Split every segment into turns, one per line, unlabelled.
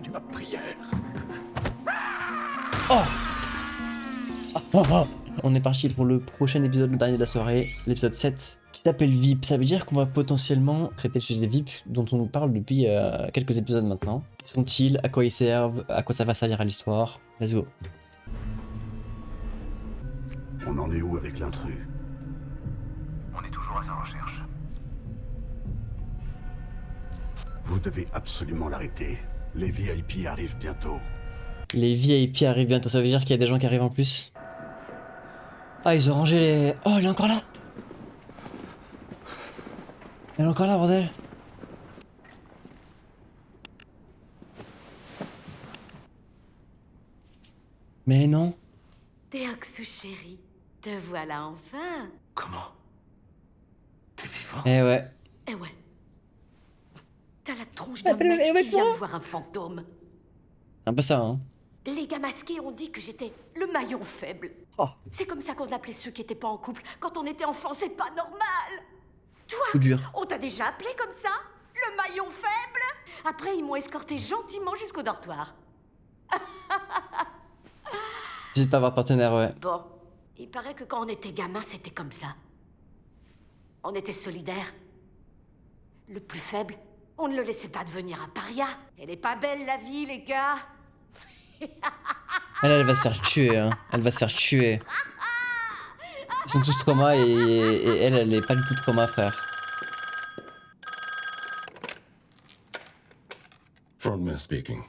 entendu ma prière.
Oh, oh, oh. On est parti pour le prochain épisode, le dernier de la soirée, l'épisode 7, qui s'appelle VIP. Ça veut dire qu'on va potentiellement traiter le sujet des VIP dont on nous parle depuis quelques épisodes maintenant. Qui sont-ils? À quoi ils servent? À quoi ça va servir à l'histoire? Let's go.
On en est où avec l'intrus?
On est toujours à sa recherche.
Vous devez absolument l'arrêter. Les VIP arrivent bientôt.
Les VIP arrivent bientôt, ça veut dire qu'il y a des gens qui arrivent en plus. Ah, ils ont rangé les... Oh, elle est encore là! Elle est encore là, bordel! Mais non!
Deoxys chéri, te voilà enfin.
Comment? T'es vivant?
Eh ouais.
Eh ouais. T'as la tronche
Ah,
d'un mec
mais
qui vient
quoi?
de voir un fantôme.
C'est un peu ça, hein.
Les gars masqués ont dit que j'étais le maillon faible.
Oh,
C'est comme ça qu'on appelait ceux qui étaient pas en couple quand on était enfant, c'est pas normal. Toi,
coup dur.
on t'a déjà appelé comme ça? Le maillon faible? Après, ils m'ont escorté gentiment jusqu'au dortoir.
J'hésite pas à avoir de partenaire, ouais.
Bon, il paraît que quand on était gamin, c'était comme ça. On était solidaires. Le plus faible, on ne le laissait pas devenir un paria. Elle est pas belle, la vie, les gars.
Elle va se faire tuer, hein. Elle va se faire tuer. Ils sont tous trauma et elle est pas du tout trauma, frère.
Frontman speaking.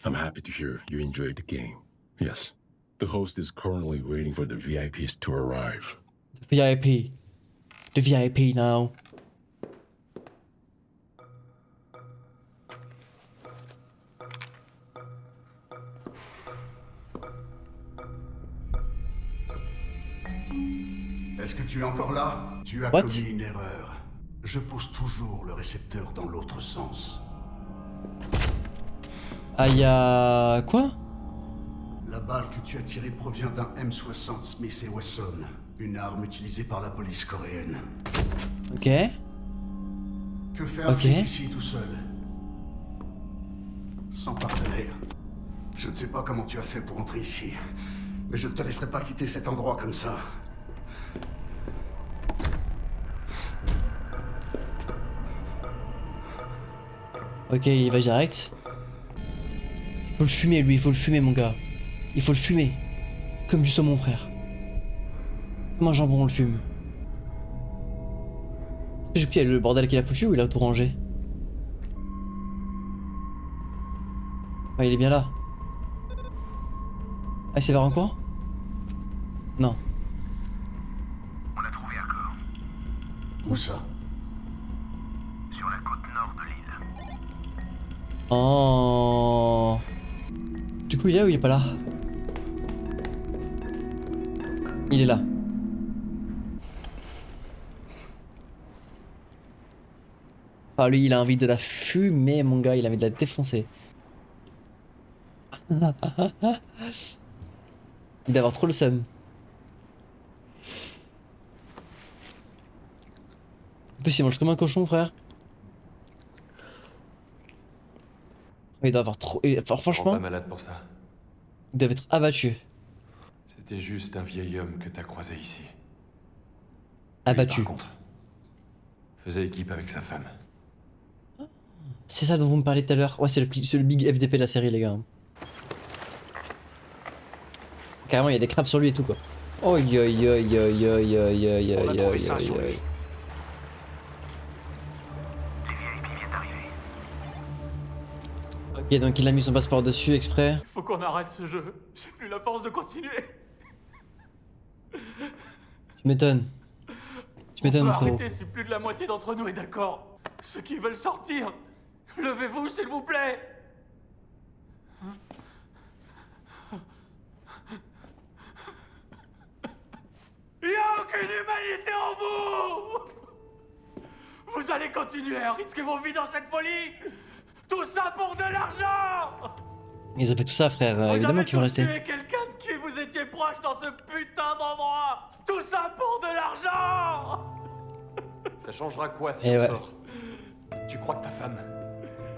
I'm happy to hear you enjoyed the game. Yes, the host is currently waiting for the VIPs to arrive.
VIP. The VIP now.
Est-ce que tu es encore là? Tu as
What?
commis une erreur. Je pousse toujours le récepteur dans l'autre sens.
Ah, y'a... Quoi?
La balle que tu as tirée provient d'un M60 Smith & Wesson, une arme utilisée par la police coréenne.
Ok.
Que fait un
Ok.
flic ici tout seul? Sans partenaire. Je ne sais pas comment tu as fait pour entrer ici, mais je ne te laisserai pas quitter cet endroit comme ça.
Ok, il va direct. Faut le fumer, lui, il faut le fumer, mon gars. Il faut le fumer. Comme du saumon, frère. Comme un jambon, on le fume. Est-ce que j'ai pris le bordel qu'il a foutu ou il a tout rangé? Ah, il est bien là. Ah, c'est vers un coin? Non.
On a trouvé un corps.
Où ça?
Sur la côte nord de l'île.
Oh. Du coup, il est là ou il est pas là? Il est là. Ah, lui, il a envie de la fumer, mon gars. Il a envie de la défoncer. Il doit avoir trop le seum. En plus, il mange comme un cochon, frère. Il doit avoir trop... Enfin,
Je rends
franchement,
pas malade pour ça.
il doit être abattu.
C'était juste un vieil homme que t'as croisé ici. Lui,
Abattu.
par contre, faisait équipe avec sa femme.
C'est ça dont vous me parlez tout à l'heure. Ouais, c'est le big FDP de la série, les gars. Carrément, il y a des crabes sur lui et tout, quoi. Oh, yo, yo, yo, yo, yo, yo, yo, yo,
On a trouvé ça
yo,
sur
yo.
lui. Les VIP viennent d'arriver.
Ok, donc il a mis son passeport dessus exprès.
Faut qu'on arrête ce jeu. J'ai plus la force de continuer.
Tu m'étonnes. Tu
On
m'étonnes,
peut
mon frérot.
arrêter si plus de la moitié d'entre nous est d'accord. Ceux qui veulent sortir, levez-vous s'il vous plaît. Il n'y a aucune humanité en vous. Vous allez continuer à risquer vos vies dans cette folie. Tout ça pour de l'argent.
Ils ont fait tout ça, frère. Évidemment qu'ils vont rester.
Vous avez tous tué quelqu'un de qui vous étiez proche dans ce putain d'endroit. Tout ça pour de l'argent.
Ça changera quoi si
Eh
on
ouais.
sort? Tu crois que ta femme,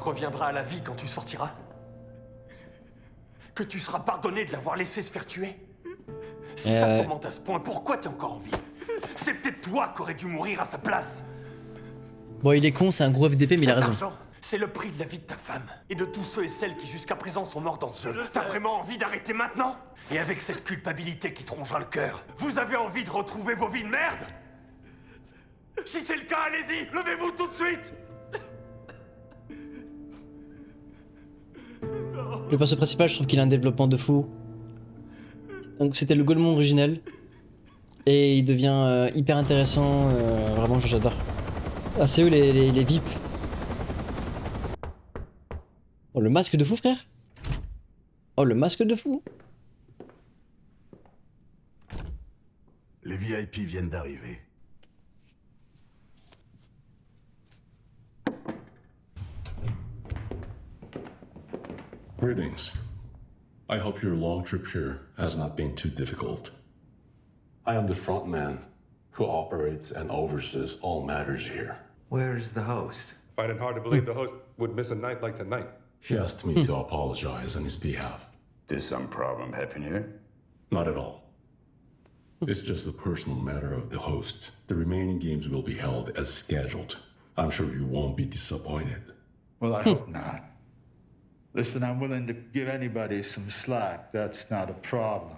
reviendra à la vie quand tu sortiras? Que tu seras pardonné de l'avoir laissé se faire tuer? Si ça te tourmente à ce point, pourquoi t'es encore en vie? C'est peut-être toi qui aurais dû mourir à sa place.
Bon, il est con, c'est un gros FDP, mais il a
Cet
raison.
argent, c'est le prix de la vie de ta femme et de tous ceux et celles qui jusqu'à présent sont morts dans ce jeu. T'as vraiment envie d'arrêter maintenant? Et avec cette culpabilité qui te rongera le cœur, vous avez envie de retrouver vos vies de merde? Si c'est le cas, allez-y, levez-vous tout de suite.
Le perso principal, je trouve qu'il a un développement de fou. Donc c'était le Golemon original. Et il devient hyper intéressant. Vraiment, j'adore. Ah, c'est eux les VIP. Oh, le masque de fou, frère. Oh, le masque de fou.
Les VIP viennent d'arriver.
Greetings. I hope your long trip here has not been too difficult. I am the front man who operates and oversees all matters here.
Where's the host?
Find it hard to believe the host would miss a night like tonight.
He asked me to apologize on his behalf.
There's some problem happen here?
Not at all. It's just a personal matter of the host. The remaining games will be held as scheduled. I'm sure you won't be disappointed.
Well, I hope not. Listen, I'm willing to give anybody some slack. That's not a problem.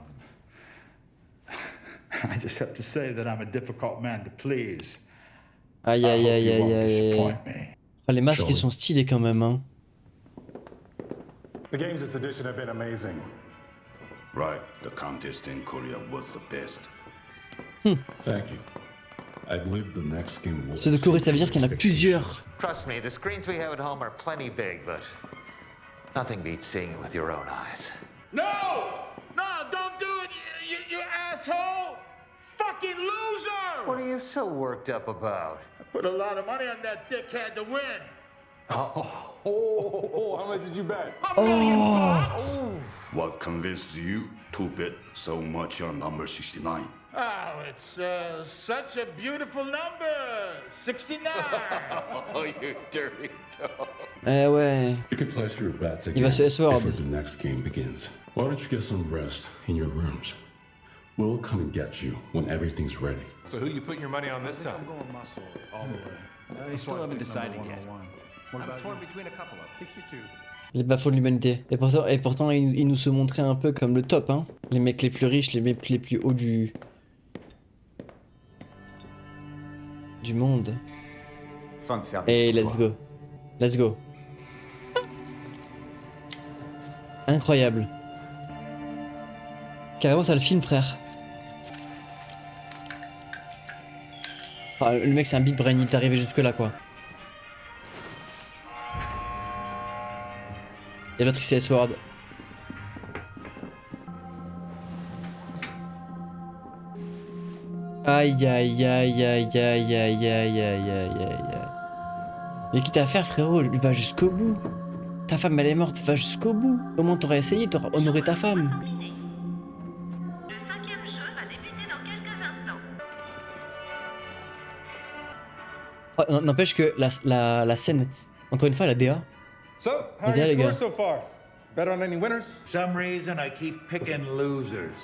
I just have to say that I'm a difficult man to please.
Aïe aïe aïe aïe aïe. Oh, les masques ils sont stylés quand même, hein.
The games this edition have been amazing.
Right, the contest in Korea was the best.
Thank you. I believe the next game will.
C'est de Corée, ça veut dire qu'il y en a plusieurs.
Trust me, the screens we have at home are plenty big, but nothing beats seeing it with your own eyes.
No! No, don't do it, you asshole! Fucking loser!
What are you so worked up about?
I put a lot of money on that dickhead to win.
How much did you bet?
$1 million!
What convinced you to bet so much on number 69?
Oh, it's such a beautiful number! 69!
Oh, you dirty dog.
Eh ouais.
You can place your bets
Il
again
va se S-word.
before the next game begins. Why don't you get some rest in your rooms? We'll come and get you when everything's ready.
So who you putting your money on this time?
I'm going muscle all the way. I still haven't decided yet. I'm torn between a couple of 62.
Les bas-fonds de l'humanité. Et pourtant ils nous se montraient un peu comme le top, hein. Les mecs les plus riches, les mecs les plus hauts du monde. Et let's go. Let's go. Incroyable. Carrément ça le filme, frère. Enfin, le mec c'est un big brain, il est arrivé jusque là quoi. Et l'autre c'est S-Word. Aïe aïe aïe aïe aïe aïe aïe aïe aïe aïe. Mais quitte à faire, frérot, va jusqu'au bout. Ta femme elle est morte, va jusqu'au bout. Comment t'aurais essayé, t'aurais honoré ta femme.
Le cinquième jeu va débuter dans quelques instants.
Oh, n'empêche que la scène, encore une fois, la DA.
So, how
La
are
DA, les
you
gars.
score so far? Bet on any winners?
Some reason I keep picking losers.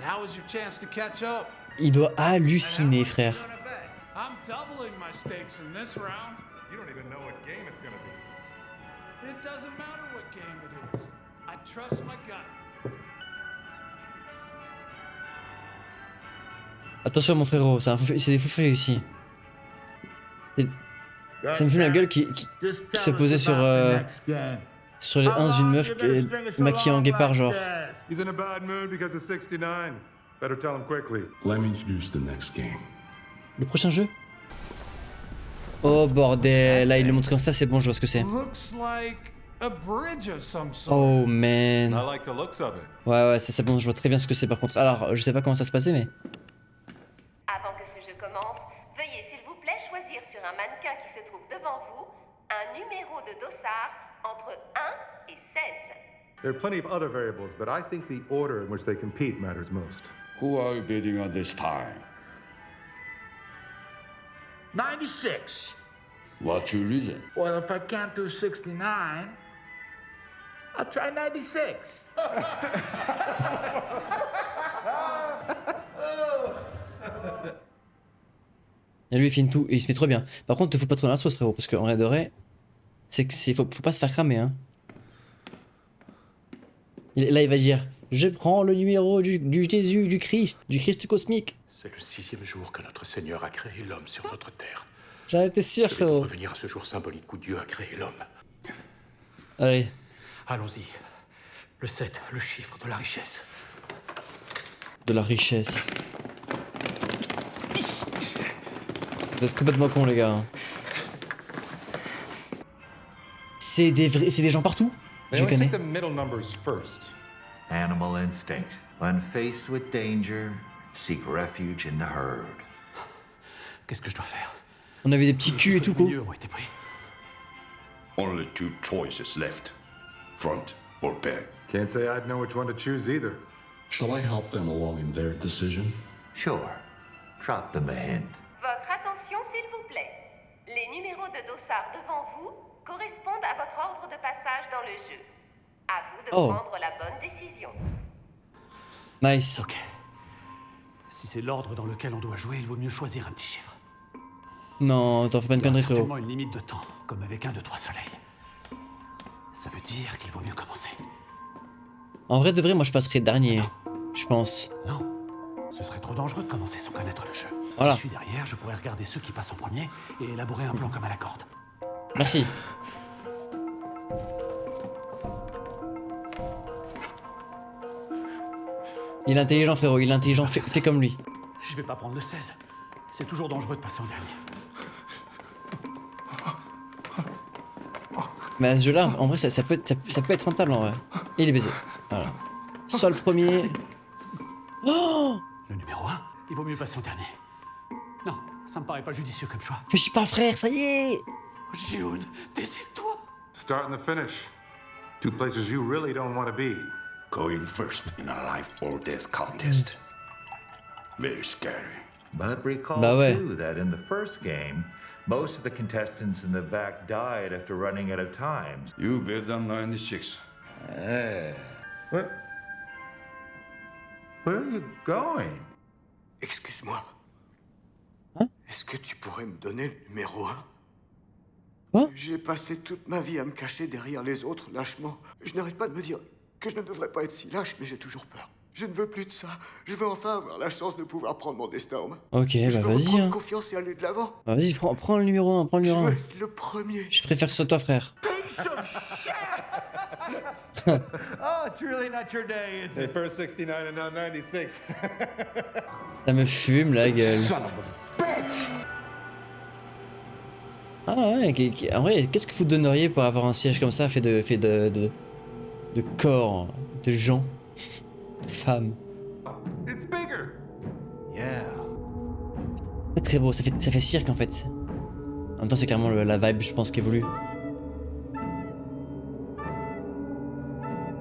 Now is your chance to catch up.
Il doit halluciner, frère.
I'm doubling my stakes in this round.
You don't even know what game it's gonna be.
It doesn't matter what game it is. I trust my gut.
Attention, mon frérot, c'est des fous furieux ici. Ça me fume la gueule qui se posait sur les 1 d'une meuf maquillée en guépard, genre.
He's in a bad mood because of 69. Better tell him quickly.
Let me introduce the next game.
Le prochain jeu? Oh bordel, là il le montre comme ça, c'est bon, je vois ce que c'est.
Looks like a bridge of some sort.
Oh man.
I like the looks of it.
Ouais, ça c'est bon, je vois très bien ce que c'est par contre. Alors, je sais pas comment ça se passait, mais.
Avant que ce jeu commence, veuillez s'il vous plaît choisir sur un mannequin qui se trouve devant vous un numéro de dossard entre 1 et 16.
There are plenty of other variables, but I think the order in which they compete matters most.
Who are you bidding on this time?
96.
What's your reason?
Well, if I can't do 69, I'll try 96.
Et lui il filme tout et il se met trop bien. Par contre te fous pas trop dans la sauce frérot parce qu'en vrai de vrai, faut pas se faire cramer hein. Là il va dire je prends le numéro du Jésus, du Christ cosmique.
C'est le 6e jour que notre Seigneur a créé l'homme sur notre terre.
J'en étais sûr
Je vais
frérot.
revenir à ce jour symbolique où Dieu a créé l'homme.
Allez.
Allons-y. Le 7, le chiffre de la richesse.
De la richesse. Vous êtes complètement cons les gars. hein. C'est des gens partout.
They
Je
always
connais.
take the middle numbers first.
Animal instinct. When faced with danger, seek refuge in the herd.
Qu'est-ce que je dois faire?
On avait des petits culs et tout quoi.
Les milieux ont été pris.
Only two choices left. Front or back.
Can't say I'd know which one to choose either.
Shall I help them along in their decision?
Sure. Drop them a hint.
Votre attention, s'il vous plaît. Les numéros de dossard devant vous correspondent à votre ordre de passage dans le jeu. À vous de
Oh.
prendre la bonne décision.
Nice.
Ok. Si c'est l'ordre dans lequel on doit jouer, il vaut mieux choisir un petit chiffre.
Non, t'en fais pas une
Il y a
connerie frérot.
certainement une limite de temps, comme avec 1, 2, 3 soleils. Ça veut dire qu'il vaut mieux commencer.
En vrai de vrai moi je passerai dernier. Je pense.
Non, ce serait trop dangereux de commencer sans connaître le jeu.
Voilà.
Si je suis derrière, je pourrais regarder ceux qui passent en premier et élaborer un plan comme à la corde.
Merci. Il est intelligent frérot, il est intelligent, fais comme lui.
Je vais pas prendre le 16. C'est toujours dangereux de passer en dernier.
Mais à ce jeu-là, en vrai, ça peut être rentable en vrai. Et il est baisé. Voilà. Soit le premier. Oh!
Le numéro 1, il vaut mieux passer en dernier. Non, ça me paraît pas judicieux comme choix.
Fais chier pas frère, ça y est!
June, décide-toi!
Start and the finish. Two places you really don't want to be.
Going first in a life or death contest. Very scary.
But recall
Bah ouais.
too that in the first game, most of the contestants in the back died after running out of time.
You bet on 96.
Where are you going?
Excuse-moi.
Hein?
Est-ce que tu pourrais me donner le numéro 1?
Quoi?
J'ai passé toute ma vie à me cacher derrière les autres lâchement. Je n'arrête pas de me dire que je ne devrais pas être si lâche, mais j'ai toujours peur. Je ne veux plus de ça. Je veux enfin avoir la chance de pouvoir prendre mon destin en main.
Ok,
Je
bah
veux
vas-y.
reprendre
Hein.
confiance et aller de l'avant.
Bah, vas-y, prends le numéro 1, prends le
Je
numéro 1.
veux être le premier.
Je préfère que ce soit toi frère.
Piece of shit! Oh, it's really not your day, is
Say
it?
first 69 and now 96.
Ça me fume la gueule.
Son of a bitch!
Ah ouais, en vrai, qu'est-ce que vous donneriez pour avoir un siège comme ça fait de corps, de gens, de femmes?
It's bigger.
Yeah.
C'est très beau, ça fait cirque en fait. En même temps, c'est clairement la vibe, je pense, qui évolue.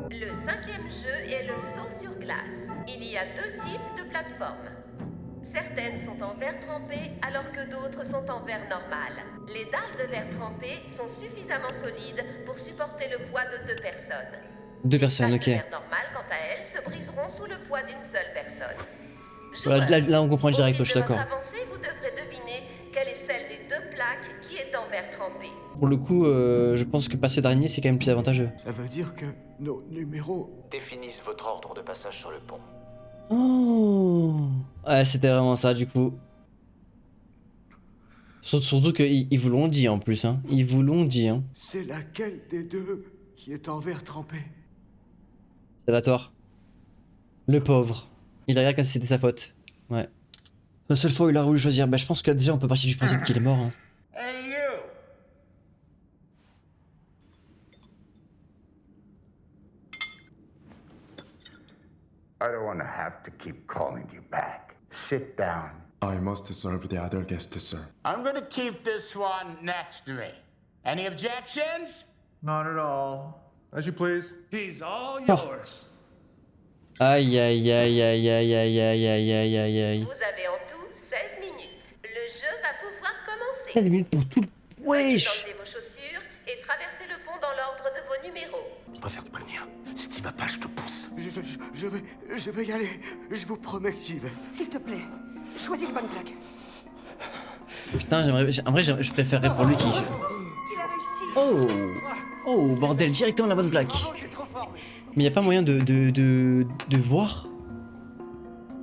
Le 5e jeu est le saut sur glace. Il y a 2 types de plateformes. Certaines sont en verre trempé alors que d'autres sont en verre normal. Les dalles de verre trempé sont suffisamment solides pour supporter le poids de 2 personnes.
2 personnes,
Les
ok.
dalles de verre normal, quant à elles, se briseront sous le poids d'une seule personne.
Voilà, là, on comprend direct, je suis d'accord.
Au fil de votre avancée, vous devrez deviner quelle est celle des 2 plaques qui est en verre trempé.
Pour le coup, je pense que passer dernier, c'est quand même plus avantageux.
Ça veut dire que nos numéros...
Définissent votre ordre de passage sur le pont.
Oh. Ouais, c'était vraiment ça, du coup. Surtout qu'ils vous l'ont dit en plus, hein. Ils vous l'ont dit, hein.
C'est laquelle des 2 qui est en verre trempé?
C'est la tort. Le pauvre. Il a rien comme si c'était sa faute. Ouais. La seule fois où il a voulu choisir, bah je pense que déjà on peut partir du principe qu'il est mort, hein.
Hey, you!
I don't want to have to keep calling you back. Sit down.
I must serve the other guests, sir.
I'm going to keep this one next to me. Any objections?
Not at all.
As you please.
He's all yours.
Aïe aïe aïe aïe aïe aïe aïe aïe aïe aïe aïe.
Vous avez en tout 16 minutes. Le jeu va pouvoir commencer.
16 minutes pour tout le... Wesh.
Enlevez vos chaussures et traversez le pont dans l'ordre de vos numéros.
Je préfère te prévenir. Si tu vas pas, je te pousse.
Je vais y aller. Je vous promets que j'y vais.
S'il te plaît, choisis une bonne plaque.
Putain, en vrai, je préférerais pour lui qu'il...
Il a réussi.
Oh. Oh, bordel, directement la bonne plaque. Mais y a pas moyen de voir...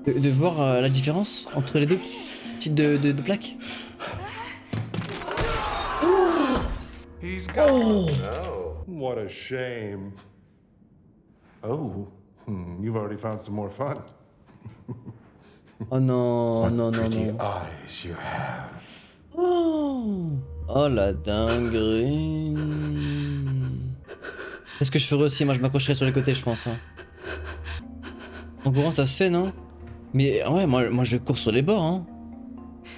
De voir la différence entre les deux styles de plaques. Oh.
What a shame. Oh, you've already found some more fun.
Oh non, non, non, non.
Eyes you have.
Oh la dinguerie. C'est ce que je ferais aussi, moi je m'accrocherais sur les côtés je pense. Hein. En courant ça se fait non? Mais ouais, moi je cours sur les bords. Hein.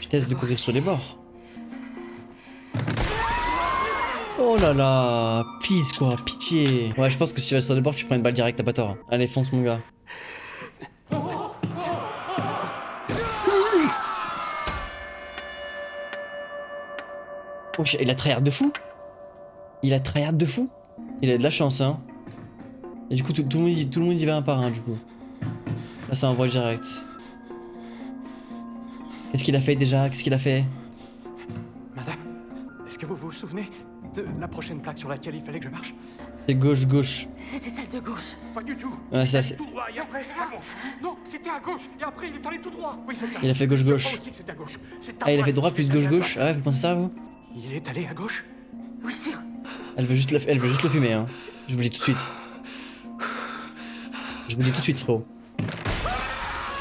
Je teste de courir sur les bords. Oh là là, please quoi, pitié. Ouais, je pense que si tu vas sur les bords, tu prends une balle directe, t'as pas tort. Allez, fonce mon gars. Oh, il a tryhard de fou. Il a tryhard de fou. Il a de la chance, hein. Et du coup, tout le monde y va un par un, du coup. Là, c'est un voie direct. Qu'est-ce qu'il a fait déjà? Qu'est-ce qu'il a fait?
Madame, est-ce que vous vous souvenez de la prochaine plaque sur laquelle il fallait que je marche?
C'est gauche.
C'était celle de gauche.
Pas du tout.
Ouais, ça c'est...
Tout droit et après à gauche. Non, c'était à gauche et après il est allé tout droit. Oui, c'est ça.
Il a fait gauche.
Je crois aussi que c'était à gauche.
Ah, il a fait droit plus gauche. Ah ouais, vous pensez ça, vous?
Il est allé à gauche?
Oui, sûr.
Elle veut juste le fumer, hein. Je vous le dis tout de suite. Je vous le dis tout de suite, frérot.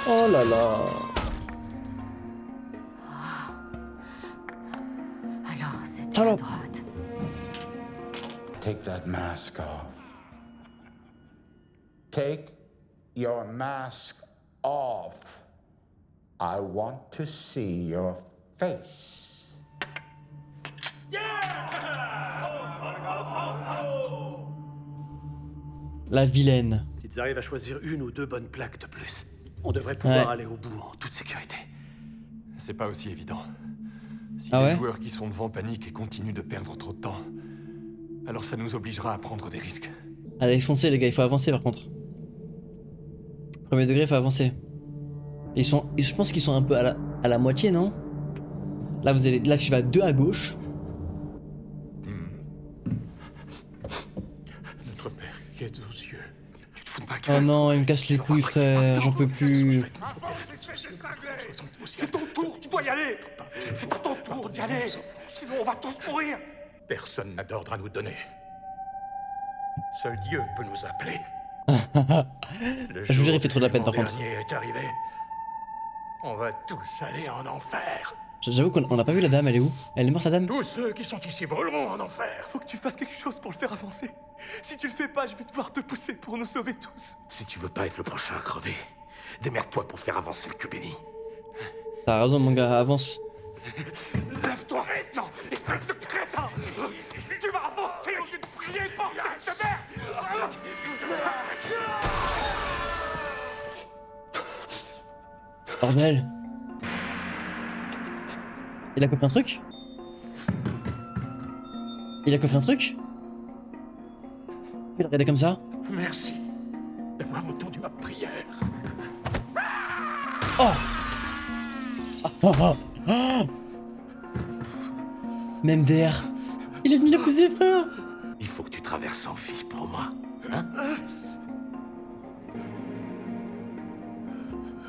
Oh là là.
Alors, c'est à
Salope.
droite.
Take that mask off. Take your mask off. I want to see your face.
La vilaine.
S'ils arrivent à choisir une ou deux bonnes plaques de plus, on devrait pouvoir
Ouais.
aller au bout en toute sécurité.
C'est pas aussi évident. Si
Ah
les
ouais
joueurs qui sont devant paniquent et continuent de perdre trop de temps, alors ça nous obligera à prendre des risques.
Allez, foncez les gars, il faut avancer par contre. Premier degré, il faut avancer. Je pense qu'ils sont un peu à la moitié, non? Là, là, tu vas 2 à gauche.
Notre Père qui êtes aux cieux, tu te fous de ma
Oh
gueule.
non, il me casse les couilles, frère, j'en peux plus.
C'est ton tour, tu dois y aller. C'est à ton tour d'y aller. Sinon on va tous mourir. Personne n'a d'ordre à nous donner. Seul Dieu peut nous appeler.
Je vous jure, il fait trop de la peine par contre.
Le dernier est arrivé. On va tous aller en enfer.
J'avoue qu'on n'a pas vu la dame, elle est où? Elle est morte la dame?
Tous ceux qui sont ici brûleront en enfer. Faut que tu fasses quelque chose pour le faire avancer. Si tu le fais pas, je vais devoir te pousser pour nous sauver tous. Si tu veux pas être le prochain à crever, démerde-toi pour faire avancer le Cubéni.
T'as raison mon gars, avance.
Lève-toi maintenant, espèce de crétin. Tu vas avancer au lieu de prier pour ta mère.
Bordel. Il a compris un truc? Il a compris un truc? Il a regardé comme ça?
Merci d'avoir entendu ma prière.
Oh! Même DR. Il a mis la poussée, frère!
Il faut que tu traverses en vie pour moi. Hein?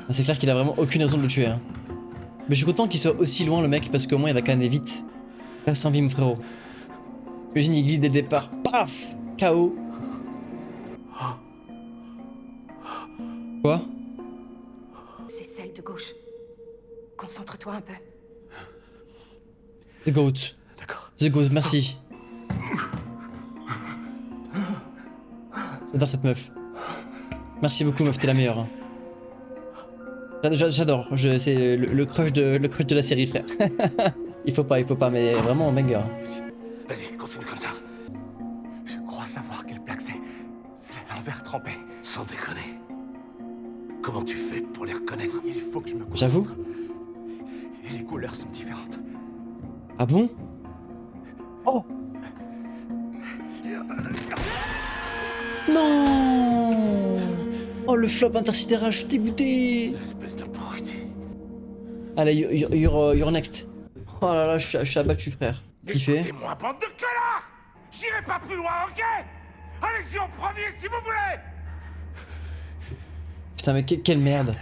Ah, c'est clair qu'il a vraiment aucune raison de le tuer. Hein. Mais je suis content qu'il soit aussi loin, le mec, parce qu'au moins il va canner vite. Reste en vie, mon frérot. Imagine, il glisse dès le départ. Paf! KO. Quoi?
C'est celle de gauche. Concentre-toi un peu.
The Goat.
D'accord.
The Goat, merci. J'adore cette meuf. Merci beaucoup, meuf, t'es la meilleure. Hein. J'adore, c'est le crush de la série, frère. il faut pas, mais vraiment, mega.
Vas-y, continue comme ça. Je crois savoir quelle plaque c'est. C'est l'envers trempé. Sans déconner. Comment tu fais pour les reconnaître? Il faut que je me concentre.
J'avoue.
Et les couleurs sont différentes.
Ah bon? Oh. Non. Oh, le flop intersidéral, je suis dégoûté.
Espèce de brute.
Allez, you're next. Oh là là, je suis abattu, frère. Il fait.
Écoutez-moi, bande de connards! J'irai pas plus loin, ok? Allez-y en premier si vous voulez!
Putain, mais quelle merde.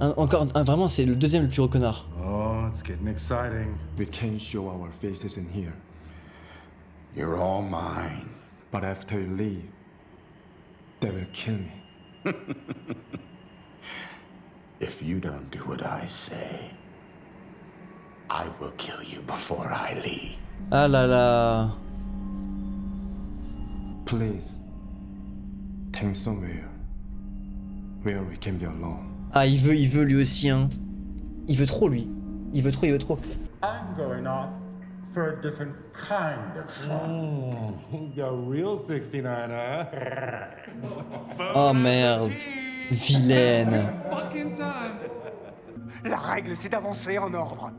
Vraiment, c'est le deuxième le plus reconnard.
Oh, it's getting exciting.
We can't show our faces in here.
You're all mine.
But after you leave, they will kill me.
If you don't do what I say, I will kill you before I leave.
Ah là là.
Please, take me somewhere where we can be alone.
Ah, il veut lui aussi, hein. Il veut trop, lui. Il veut trop.
I'm going off for a different kind of fun.
You're real 69, huh?
Oh merde. Vilaine.
La règle, c'est d'avancer en ordre.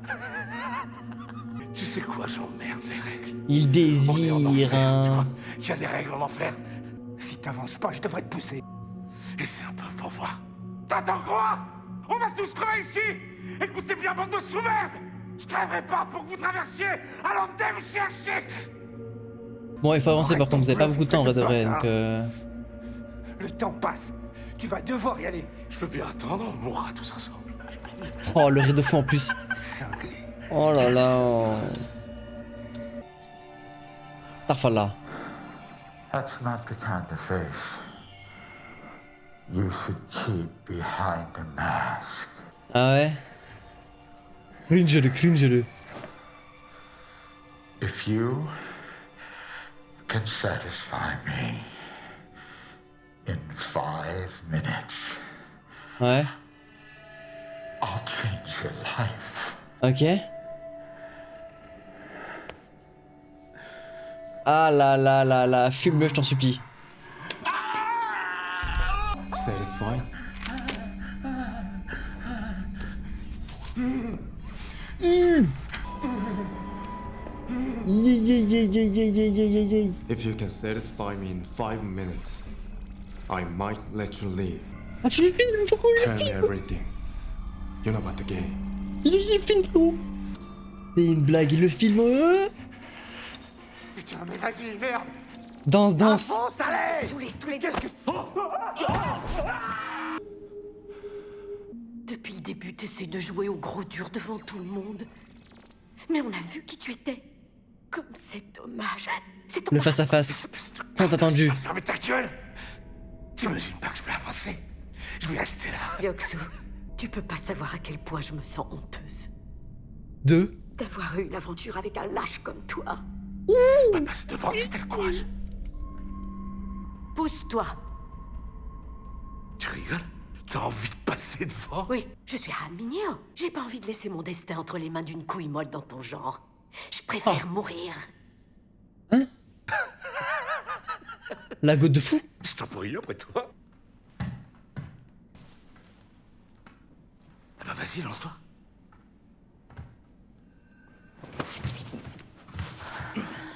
Tu sais quoi, j'emmerde les règles.
Il désire, hein.
Il y a des règles en enfer. Si t'avances pas, je devrais te pousser. Et c'est un peu pour voir. T'attends quoi? On va tous crever ici. Écoutez bien, bande de sous-merde. Je crèverai pas pour que vous traversiez. Alors venez me chercher.
Bon, il faut avancer par contre, vous avez pas beaucoup de temps en vrai de vrai, donc
Le temps passe. Tu vas devoir y aller. Je veux bien attendre, on mourra tous ensemble.
Oh, le rideau de fou en plus. Oh là là. Starfall.
That's not the kind of face you should keep behind a mask.
Ah ouais. Cringe-le.
If you can satisfy me in 5 minutes,
Ouais.
I'll change your life.
Ok. Ah là là là là, fume-le, je t'en supplie.
Satisfied? If you can satisfy me in 5 minutes, I might let you leave.
Ah, tu le filmes, frérot,
Tell me everything. You know about the game.
Il le filme, frérot. C'est une blague, il le filme.
Putain, mais vas-y, merde.
Danse.
Avance, allez.
Tous les deux. Depuis le début, t'essaies de jouer au gros dur devant tout le monde. Mais on a vu qui tu étais. Comme c'est dommage. C'est
Le face-à-face. Tant attendu.
Fermez ta gueule. T'imagines pas que je vais avancer. Je vais rester là.
Deoxys, tu peux pas savoir à quel point je me sens honteuse. D'avoir eu l'aventure avec un lâche comme toi.
Bah, passe devant si t'as le courage.
Pousse-toi.
Tu rigoles? T'as envie de passer devant?
Oui, je suis Han Mineo. J'ai pas envie de laisser mon destin entre les mains d'une couille molle dans ton genre. Je préfère mourir.
Hein? La goutte de fou?
Je t'en prie après toi. Ah bah vas-y, lance-toi.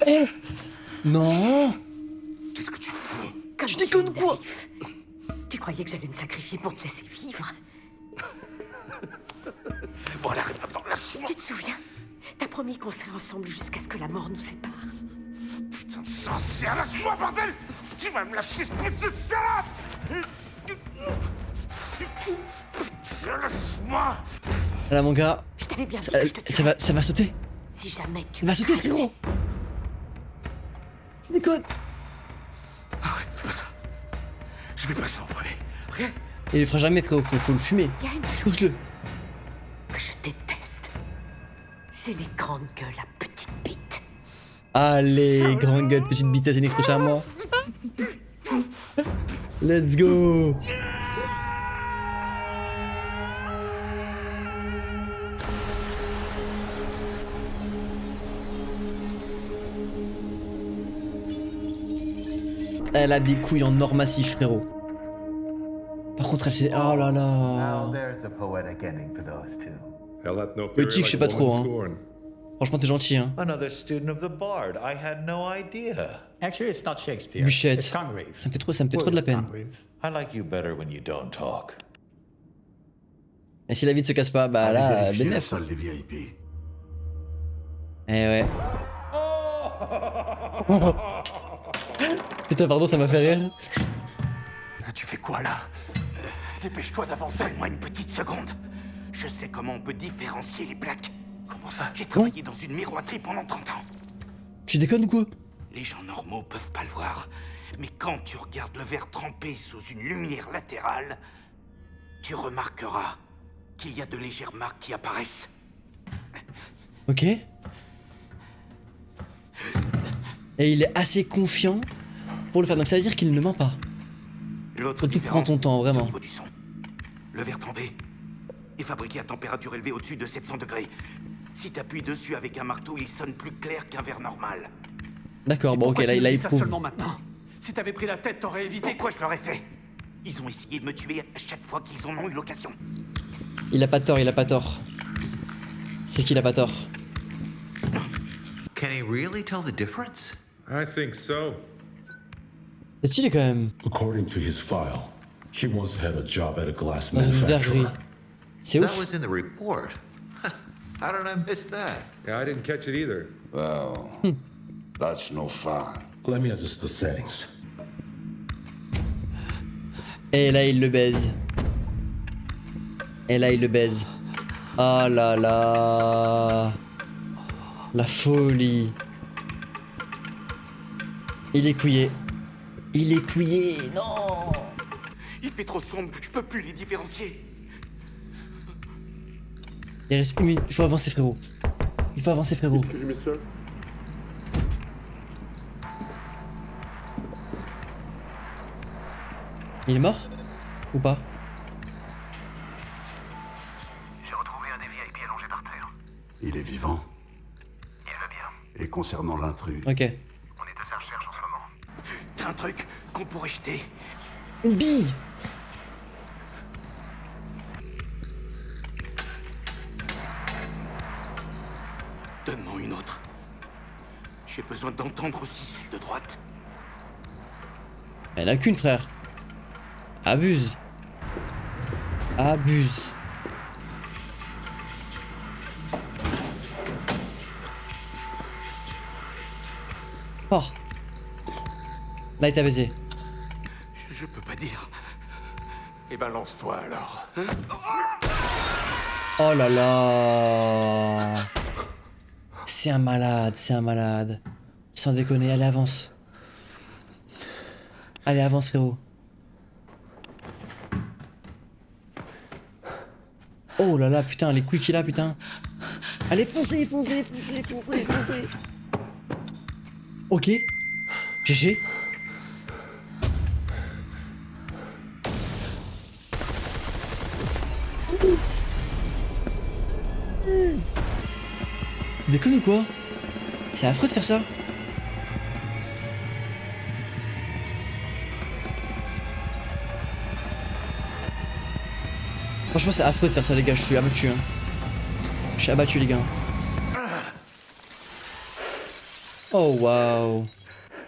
Eh! Non!
Qu'est-ce que tu fous?
Tu déconnes quoi?
Tu croyais que j'allais me sacrifier pour te laisser vivre?
Bon, là, arrête pas, lâche-moi.
Tu te souviens? T'as promis qu'on serait ensemble jusqu'à ce que la mort nous sépare.
Putain de sorcière, lâche-moi, bordel! Tu vas me lâcher, espèce de salope! Putain, lâche-moi!
Là, mon gars.
Je t'avais bien dit que je te
Ça va sauter.
Si jamais tu...
Ça va sauter, frérot. Tu déconnes.
Arrête, fais pas ça. Je vais passer en premier, ok?
Il le fera jamais, frérot, faut le fumer.
Il y a une chose
Pousse-le.
que je déteste. C'est les grandes gueules à petite bite.
Allez, grande gueule, petite bite, c'est une expression à moi. Let's go. Elle a des couilles en or massif, frérot. Par contre, elle s'est... Oh là là.
There's a poetic ending for those two.
Hell, that no
Poétique, je sais pas trop, hein. Franchement, t'es gentil, hein.
Another student of the Bard. I had no idea.
Actually, it's not Shakespeare.
Bûchette.
It's Congreve.
Ça me fait trop de la peine.
I like you better when you don't talk.
Et si la vie ne se casse pas, bah là, bénéf.
Salle des VIP.
Eh ouais. Putain, pardon, ça m'a fait rire.
Tu fais quoi là? Dépêche-toi d'avancer.
Donne-moi une petite seconde. Je sais comment on peut différencier les plaques.
Comment ça?
J'ai travaillé dans une miroiterie pendant 30 ans.
Tu déconnes ou quoi?
Les gens normaux peuvent pas le voir. Mais quand tu regardes le verre trempé sous une lumière latérale, tu remarqueras qu'il y a de légères marques qui apparaissent.
Ok. Et il est assez confiant pour le faire. Donc ça veut dire qu'il ne ment pas.
L'autre
Faut tout prendre ton temps,
c'est au
vraiment.
niveau du son. Le verre trempé est fabriqué à température élevée au-dessus de 700 degrés. Si t'appuies dessus avec un marteau, il sonne plus clair qu'un verre normal.
D'accord, bon, ok, là, il
ça
prouve.
seulement maintenant. Si t'avais pris la tête, t'aurais évité.
Quoi, je leur ai fait? Ils ont essayé de me tuer à chaque fois qu'ils en ont eu l'occasion.
Il a pas tort, il a pas tort. C'est qu'il a pas tort.
Can he really tell the difference?
I think so.
C'est stylé quand même.
According to his file, he once had a job at a glass
Dans une vergerie.
manufacturer.
C'est
That
ouf.
was in the report. How did I miss that?
Yeah, I didn't catch it either.
Well, that's no fun.
Let me adjust the settings.
Et là, il le baise. Et là, il le baise. Oh là là. La folie. Il est couillé. Il est couillé. Non.
Il fait trop sombre, je peux plus les différencier.
Il reste une minute. Il faut avancer, frérot. Il faut avancer, frérot. Il est mort? Ou pas?
J'ai retrouvé un des VIP allongé par terre.
Il est vivant.
Il va bien.
Et concernant l'intrus,
Ok.
On est à sa recherche en ce moment. T'as un truc qu'on pourrait jeter?
Une bille!
Donne-moi une autre. J'ai besoin d'entendre aussi celle de droite.
Elle a qu'une, frère. Abuse. Abuse. Oh. Là, il t'a baisé.
Je peux pas dire.
Eh ben lance-toi alors.
Oh là là. C'est un malade, c'est un malade. Sans déconner, allez, avance. Allez, avance, frérot. Oh là là, putain, les couilles qu'il a, putain. Allez, foncez, foncez, foncez, foncez, foncez. Ok. GG. Déconne ou quoi? C'est affreux de faire ça. Franchement, c'est affreux de faire ça, les gars. Je suis abattu. Hein. Je suis abattu, les gars. Oh, waouh.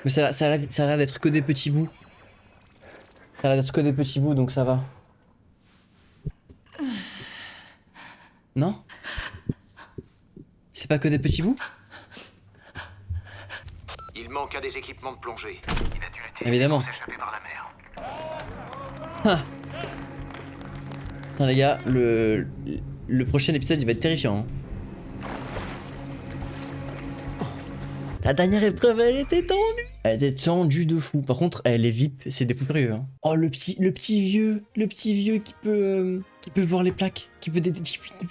Mais ça a l'air d'être que des petits bouts. Ça a l'air d'être que des petits bouts, donc ça va. Non? C'est pas que des petits bouts?
Il manque un des équipements de plongée. Il a dû être
Évidemment.
échappé par la mer.
Ah. Putain, les gars, le prochain épisode il va être terrifiant. Hein. La dernière épreuve, elle était tendue. Elle était tendue de fou. Par contre, les VIP, c'est des fous furieux. Hein. Oh, le petit vieux qui peut voir les plaques, qui peut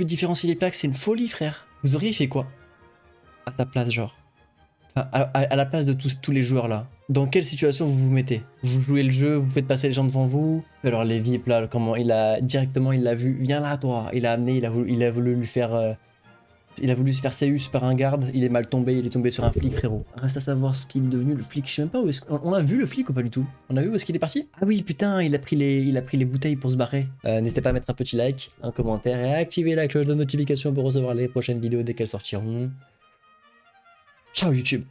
différencier les plaques, c'est une folie, frère. Vous auriez fait quoi à ta place, genre? Enfin, à la place de tous les joueurs là. Dans quelle situation vous vous mettez? Vous jouez le jeu, vous faites passer les gens devant vous. Alors les VIP là, comment il a vu, viens là toi. Il a amené, il a voulu lui faire, il a voulu se faire Seus par un garde. Il est mal tombé, il est tombé sur un flic, frérot. Reste à savoir ce qu'il est devenu le flic. Je sais même pas où est-ce on a vu le flic ou pas du tout. On a vu où est-ce qu'il est parti? Ah oui putain, il a pris les bouteilles pour se barrer. N'hésitez pas à mettre un petit like, un commentaire et à activer la cloche de notification pour recevoir les prochaines vidéos dès qu'elles sortiront. Ciao YouTube.